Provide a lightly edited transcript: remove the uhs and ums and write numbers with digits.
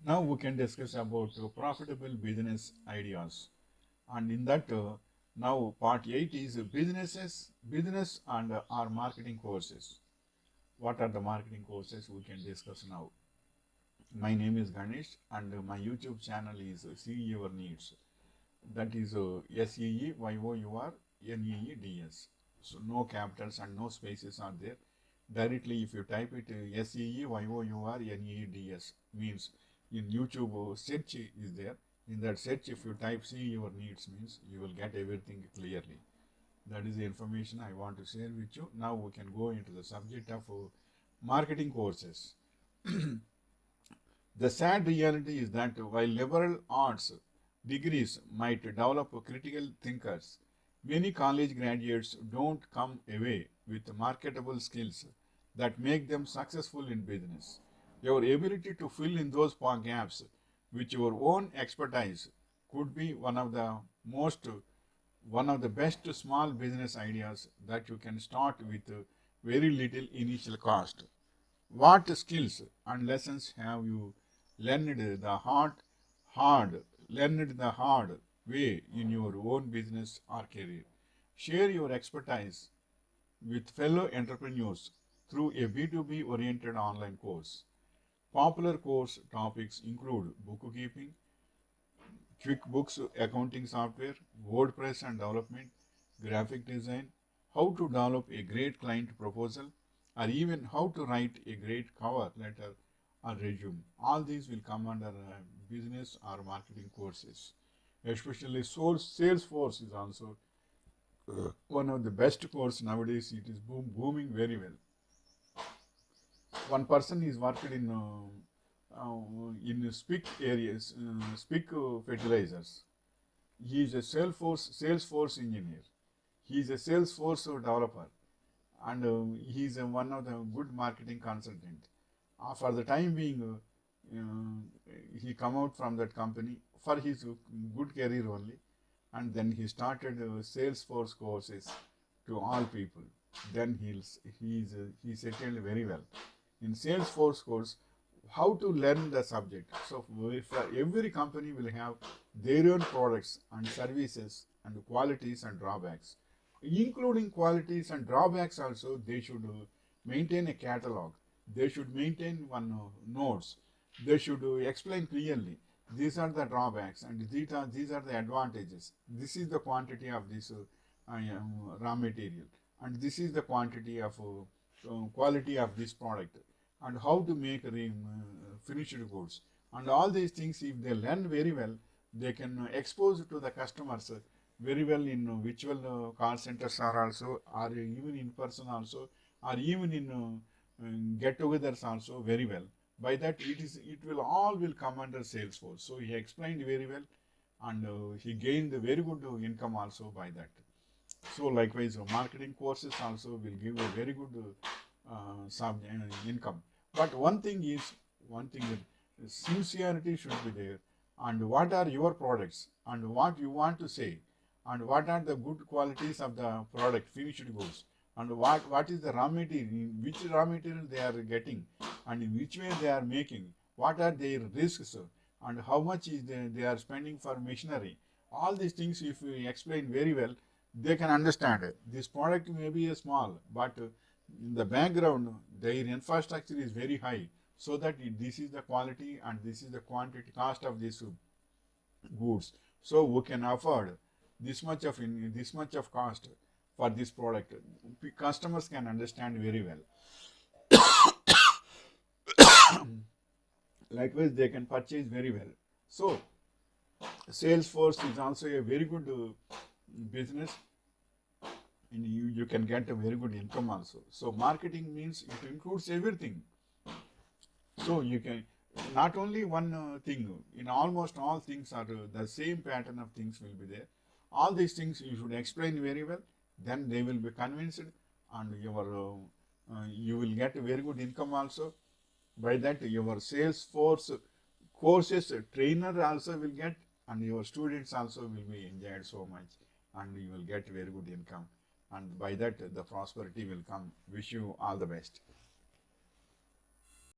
Now we can discuss about profitable business ideas. And in that, now part 8 is business and our marketing courses. What are the marketing courses we can discuss now? My name is Ganesh and my YouTube channel is See Your Needs. That is SEEYOURNEEDS. So no capitals and no spaces are there. Directly if you type it SEEYOURNEEDS means in YouTube search is there. In that search if you type See Your Needs means you will get everything clearly. That is the information I want to share with you. Now we can go into the subject of marketing courses. The sad reality is that while liberal arts degrees might develop critical thinkers, many college graduates don't come away with marketable skills that make them successful in business. Your ability to fill in those gaps with your own expertise could be one of the best small business ideas that you can start with very little initial cost. What skills and lessons have you learned hard, learned the hard way in your own business or career? Share your expertise with fellow entrepreneurs through a B2B oriented online course. Popular course topics include bookkeeping, QuickBooks accounting software, WordPress and development, graphic design, how to develop a great client proposal, or even how to write a great cover letter or resume. All these will come under business or marketing courses. Especially Salesforce is also one of the best course nowadays. It is booming very well. One person is worked in speak areas, speak fertilizers. He is a Salesforce engineer. He is a Salesforce developer, and he is one of the good marketing consultant. For the time being, he come out from that company for his good career only, and then he started Salesforce courses to all people. Then he settled very well in Salesforce course. How to learn the subject? So every company will have their own products and services and qualities and drawbacks, including qualities and drawbacks. Also, they should maintain a catalog. They should maintain one notes. They should explain clearly. These are the drawbacks and these are the advantages. This is the quantity of this raw material, and this is the quantity of quality of this product, and how to make finished goods. And all these things, if they learn very well, they can expose to the customers very well in virtual call centers are also, or even in person also, or even in get-togethers also very well. By that, it will all will come under Salesforce. So he explained very well, and he gained a very good income also by that. So likewise, marketing courses also will give a very good income. But one thing is sincerity should be there. And what are your products and what you want to say, and what are the good qualities of the product, finished goods, and what is the raw material, which raw material they are getting, and in which way they are making, what are their risks, and how much is they are spending for machinery. All these things, if we explain very well, they can understand it. This product may be a small, but in the background, their infrastructure is very high, so that this is the quality and this is the quantity cost of these goods. So we can afford this much of cost for this product. Customers can understand very well. Likewise, they can purchase very well. So Salesforce is also a very good business, and you can get a very good income also. So marketing means it includes everything. So you can not only one thing, in almost all things are the same pattern of things will be there. All these things you should explain very well, then they will be convinced, and you will get a very good income also. By that, your sales force courses trainer also will get, and your students also will be enjoyed so much, and you will get very good income, and by that the prosperity will come. Wish you all the best.